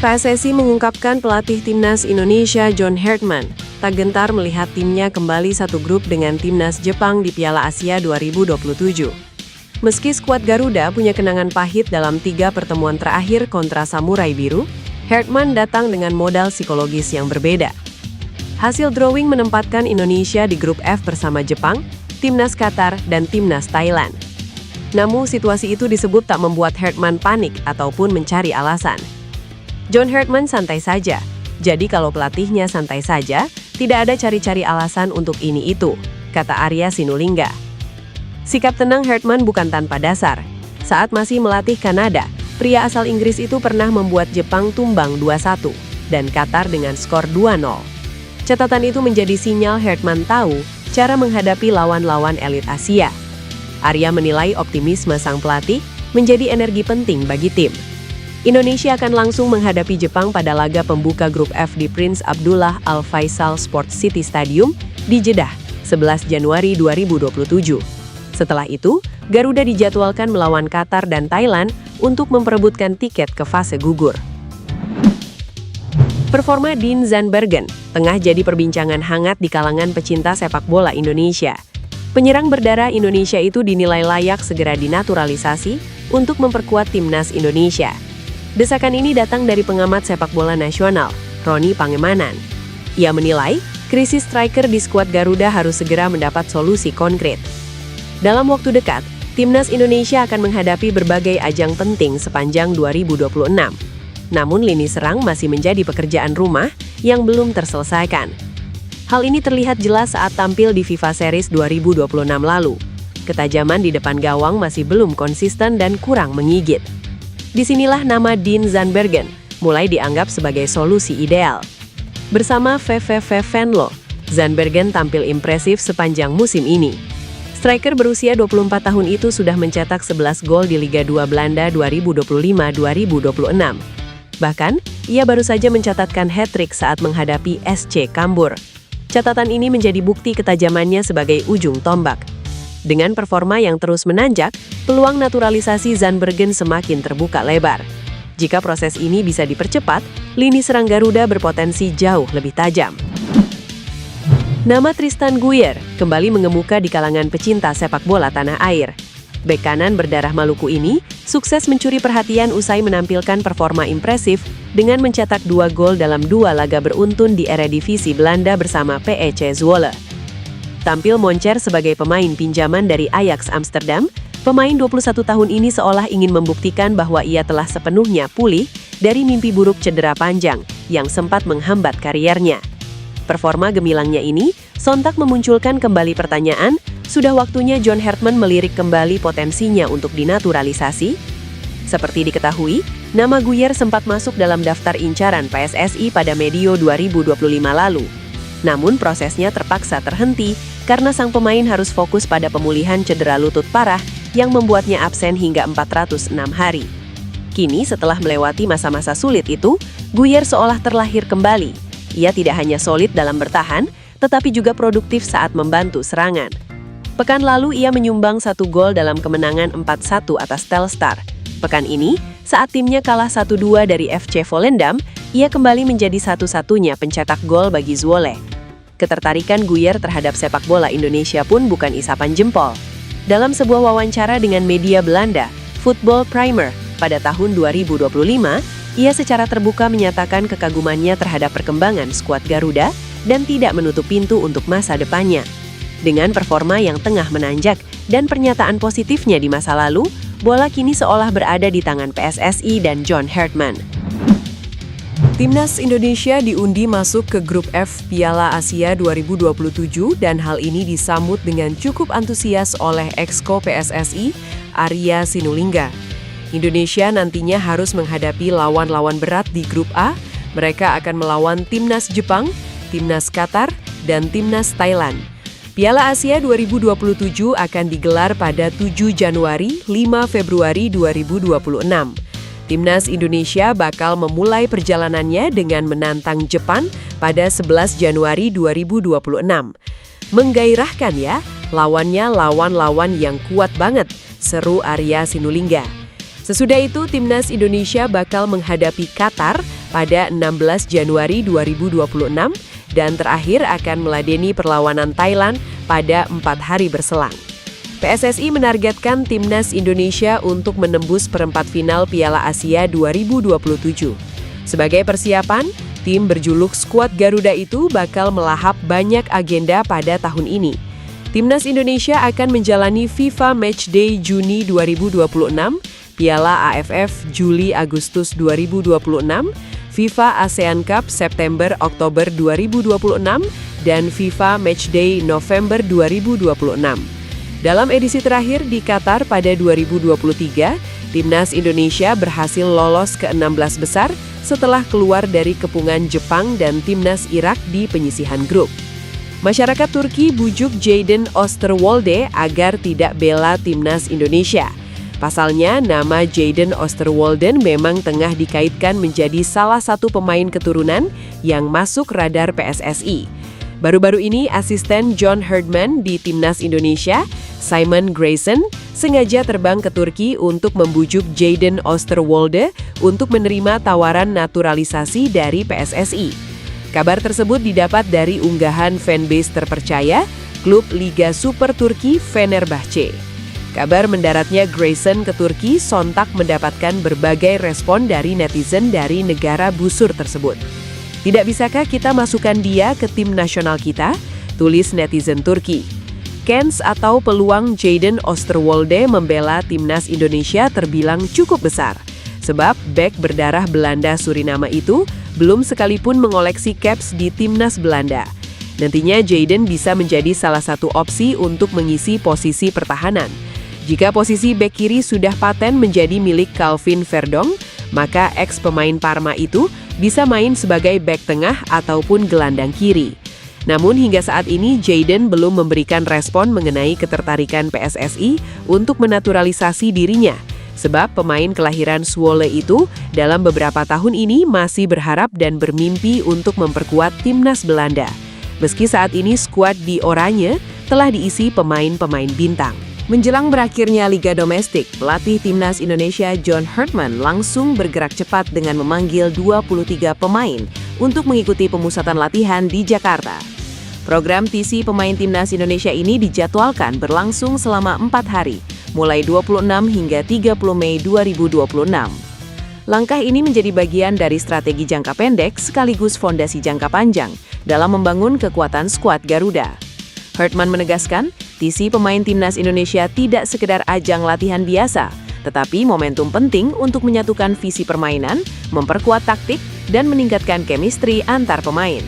PSSI mengungkapkan pelatih timnas Indonesia John Hartman tak gentar melihat timnya kembali satu grup dengan timnas Jepang di Piala Asia 2027. Meski skuad Garuda punya kenangan pahit dalam 3 pertemuan terakhir kontra Samurai Biru, Hartman datang dengan modal psikologis yang berbeda. Hasil drawing menempatkan Indonesia di grup F bersama Jepang, timnas Qatar, dan timnas Thailand. Namun situasi itu disebut tak membuat Hartman panik ataupun mencari alasan. John Hartman santai saja, jadi kalau pelatihnya santai saja, tidak ada cari-cari alasan untuk ini itu, kata Arya Sinulinga. Sikap tenang Hartman bukan tanpa dasar. Saat masih melatih Kanada, pria asal Inggris itu pernah membuat Jepang tumbang 2-1 dan Qatar dengan skor 2-0. Catatan itu menjadi sinyal Hartman tahu cara menghadapi lawan-lawan elit Asia. Arya menilai optimisme sang pelatih menjadi energi penting bagi tim. Indonesia akan langsung menghadapi Jepang pada laga pembuka grup F di Prince Abdullah Al Faisal Sports City Stadium di Jeddah, 11 Januari 2027. Setelah itu, Garuda dijadwalkan melawan Qatar dan Thailand untuk memperebutkan tiket ke fase gugur. Performa Dean Zandbergen tengah jadi perbincangan hangat di kalangan pecinta sepak bola Indonesia. Penyerang berdarah Indonesia itu dinilai layak segera dinaturalisasi untuk memperkuat timnas Indonesia. Desakan ini datang dari pengamat sepak bola nasional, Roni Pangemanan. Ia menilai, krisis striker di skuad Garuda harus segera mendapat solusi konkret. Dalam waktu dekat, timnas Indonesia akan menghadapi berbagai ajang penting sepanjang 2026. Namun lini serang masih menjadi pekerjaan rumah yang belum terselesaikan. Hal ini terlihat jelas saat tampil di FIFA Series 2026 lalu. Ketajaman di depan gawang masih belum konsisten dan kurang menggigit. Disinilah nama Dean Zandbergen mulai dianggap sebagai solusi ideal. Bersama VVV Venlo, Zandbergen tampil impresif sepanjang musim ini. Striker berusia 24 tahun itu sudah mencetak 11 gol di Liga 2 Belanda 2025-2026. Bahkan, ia baru saja mencatatkan hat-trick saat menghadapi SC Kambur. Catatan ini menjadi bukti ketajamannya sebagai ujung tombak. Dengan performa yang terus menanjak, peluang naturalisasi Zandbergen semakin terbuka lebar. Jika proses ini bisa dipercepat, lini serang Garuda berpotensi jauh lebih tajam. Nama Tristan Guyer kembali mengemuka di kalangan pecinta sepak bola tanah air. Bek kanan berdarah Maluku ini sukses mencuri perhatian usai menampilkan performa impresif dengan mencetak 2 gol dalam 2 laga beruntun di Eredivisie Belanda bersama PEC Zwolle. Tampil moncer sebagai pemain pinjaman dari Ajax Amsterdam, pemain 21 tahun ini seolah ingin membuktikan bahwa ia telah sepenuhnya pulih dari mimpi buruk cedera panjang yang sempat menghambat kariernya. Performa gemilangnya ini sontak memunculkan kembali pertanyaan, sudah waktunya John Hartman melirik kembali potensinya untuk dinaturalisasi? Seperti diketahui, nama Guyer sempat masuk dalam daftar incaran PSSI pada medio 2025 lalu. Namun prosesnya terpaksa terhenti karena sang pemain harus fokus pada pemulihan cedera lutut parah yang membuatnya absen hingga 406 hari. Kini setelah melewati masa-masa sulit itu, Guyer seolah terlahir kembali. Ia tidak hanya solid dalam bertahan, tetapi juga produktif saat membantu serangan. Pekan lalu ia menyumbang 1 gol dalam kemenangan 4-1 atas Telstar. Pekan ini, saat timnya kalah 1-2 dari FC Volendam, ia kembali menjadi satu-satunya pencetak gol bagi Zwolle. Ketertarikan Guyer terhadap sepak bola Indonesia pun bukan isapan jempol. Dalam sebuah wawancara dengan media Belanda, Football Primer, pada tahun 2025, ia secara terbuka menyatakan kekagumannya terhadap perkembangan skuad Garuda dan tidak menutup pintu untuk masa depannya. Dengan performa yang tengah menanjak dan pernyataan positifnya di masa lalu, bola kini seolah berada di tangan PSSI dan John Hartman. Timnas Indonesia diundi masuk ke grup F Piala Asia 2027 dan hal ini disambut dengan cukup antusias oleh Exco PSSI, Arya Sinulinga. Indonesia nantinya harus menghadapi lawan-lawan berat di grup A. Mereka akan melawan timnas Jepang, timnas Qatar, dan timnas Thailand. Piala Asia 2027 akan digelar pada 7 Januari, 5 Februari 2026. Timnas Indonesia bakal memulai perjalanannya dengan menantang Jepang pada 11 Januari 2026. Menggairahkan ya, lawannya lawan-lawan yang kuat banget, seru Arya Sinulinga. Sesudah itu, Timnas Indonesia bakal menghadapi Qatar pada 16 Januari 2026 dan terakhir akan meladeni perlawanan Thailand pada 4 hari berselang. PSSI menargetkan timnas Indonesia untuk menembus perempat final Piala Asia 2027. Sebagai persiapan, tim berjuluk Skuad Garuda itu bakal melahap banyak agenda pada tahun ini. Timnas Indonesia akan menjalani FIFA Matchday Juni 2026, Piala AFF Juli-Agustus 2026, FIFA ASEAN Cup September-Oktober 2026, dan FIFA Matchday November 2026. Dalam edisi terakhir di Qatar pada 2023, Timnas Indonesia berhasil lolos ke 16 besar setelah keluar dari kepungan Jepang dan Timnas Irak di penyisihan grup. Masyarakat Turki bujuk Jadon Osterwolde agar tidak bela Timnas Indonesia. Pasalnya, nama Jadon Osterwolde memang tengah dikaitkan menjadi salah satu pemain keturunan yang masuk radar PSSI. Baru-baru ini, asisten John Herdman di Timnas Indonesia, Simon Grayson, sengaja terbang ke Turki untuk membujuk Jadon Osterwolde untuk menerima tawaran naturalisasi dari PSSI. Kabar tersebut didapat dari unggahan fanbase terpercaya, klub Liga Super Turki Fenerbahce. Kabar mendaratnya Grayson ke Turki sontak mendapatkan berbagai respon dari netizen dari negara busur tersebut. "Tidak bisakah kita masukkan dia ke tim nasional kita?" tulis netizen Turki. Kans atau peluang Jadon Osterwolde membela timnas Indonesia terbilang cukup besar, sebab bek berdarah Belanda Suriname itu belum sekalipun mengoleksi caps di timnas Belanda. Nantinya Jadon bisa menjadi salah satu opsi untuk mengisi posisi pertahanan. Jika posisi bek kiri sudah paten menjadi milik Calvin Verdong, maka ex-pemain Parma itu bisa main sebagai bek tengah ataupun gelandang kiri. Namun hingga saat ini Jadon belum memberikan respon mengenai ketertarikan PSSI untuk menaturalisasi dirinya, sebab pemain kelahiran Zwolle itu dalam beberapa tahun ini masih berharap dan bermimpi untuk memperkuat timnas Belanda. Meski saat ini skuad di Oranje telah diisi pemain-pemain bintang. Menjelang berakhirnya Liga Domestik, pelatih Timnas Indonesia John Herdman langsung bergerak cepat dengan memanggil 23 pemain untuk mengikuti pemusatan latihan di Jakarta. Program TC pemain Timnas Indonesia ini dijadwalkan berlangsung selama 4 hari, mulai 26 hingga 30 Mei 2026. Langkah ini menjadi bagian dari strategi jangka pendek sekaligus fondasi jangka panjang dalam membangun kekuatan skuad Garuda. Herdman menegaskan, TC pemain Timnas Indonesia tidak sekedar ajang latihan biasa, tetapi momentum penting untuk menyatukan visi permainan, memperkuat taktik, dan meningkatkan chemistry antar pemain.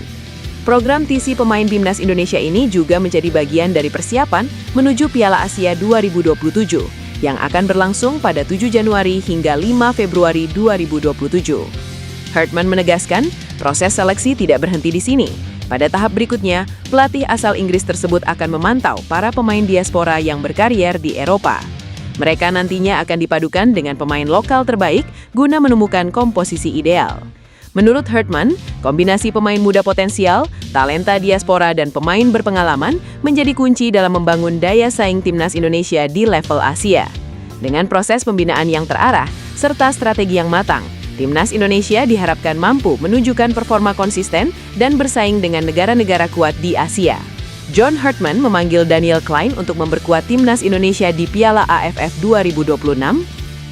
Program TC pemain Timnas Indonesia ini juga menjadi bagian dari persiapan menuju Piala Asia 2027 yang akan berlangsung pada 7 Januari hingga 5 Februari 2027. Herdman menegaskan, proses seleksi tidak berhenti di sini. Pada tahap berikutnya, pelatih asal Inggris tersebut akan memantau para pemain diaspora yang berkarier di Eropa. Mereka nantinya akan dipadukan dengan pemain lokal terbaik guna menemukan komposisi ideal. Menurut Herdman, kombinasi pemain muda potensial, talenta diaspora, dan pemain berpengalaman menjadi kunci dalam membangun daya saing Timnas Indonesia di level Asia. Dengan proses pembinaan yang terarah, serta strategi yang matang, Timnas Indonesia diharapkan mampu menunjukkan performa konsisten dan bersaing dengan negara-negara kuat di Asia. John Herdman memanggil Daniel Klein untuk memperkuat Timnas Indonesia di Piala AFF 2026.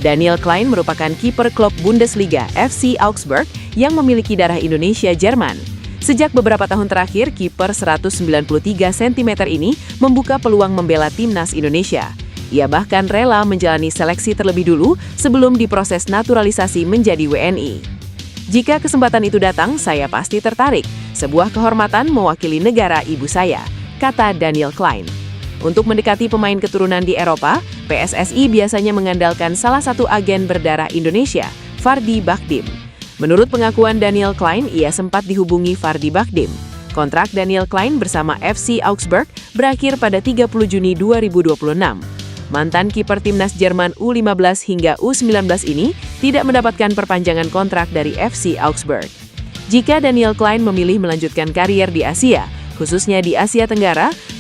Daniel Klein merupakan kiper klub Bundesliga FC Augsburg yang memiliki darah Indonesia-Jerman. Sejak beberapa tahun terakhir, kiper 193 cm ini membuka peluang membela Timnas Indonesia. Ia bahkan rela menjalani seleksi terlebih dulu sebelum diproses naturalisasi menjadi WNI. "Jika kesempatan itu datang, saya pasti tertarik. Sebuah kehormatan mewakili negara ibu saya," kata Daniel Klein. Untuk mendekati pemain keturunan di Eropa, PSSI biasanya mengandalkan salah satu agen berdarah Indonesia, Fardi Bakdim. Menurut pengakuan Daniel Klein, ia sempat dihubungi Fardi Bakdim. Kontrak Daniel Klein bersama FC Augsburg berakhir pada 30 Juni 2026. Mantan kiper timnas Jerman U15 hingga U19 ini tidak mendapatkan perpanjangan kontrak dari FC Augsburg. Jika Daniel Klein memilih melanjutkan karier di Asia, khususnya di Asia Tenggara,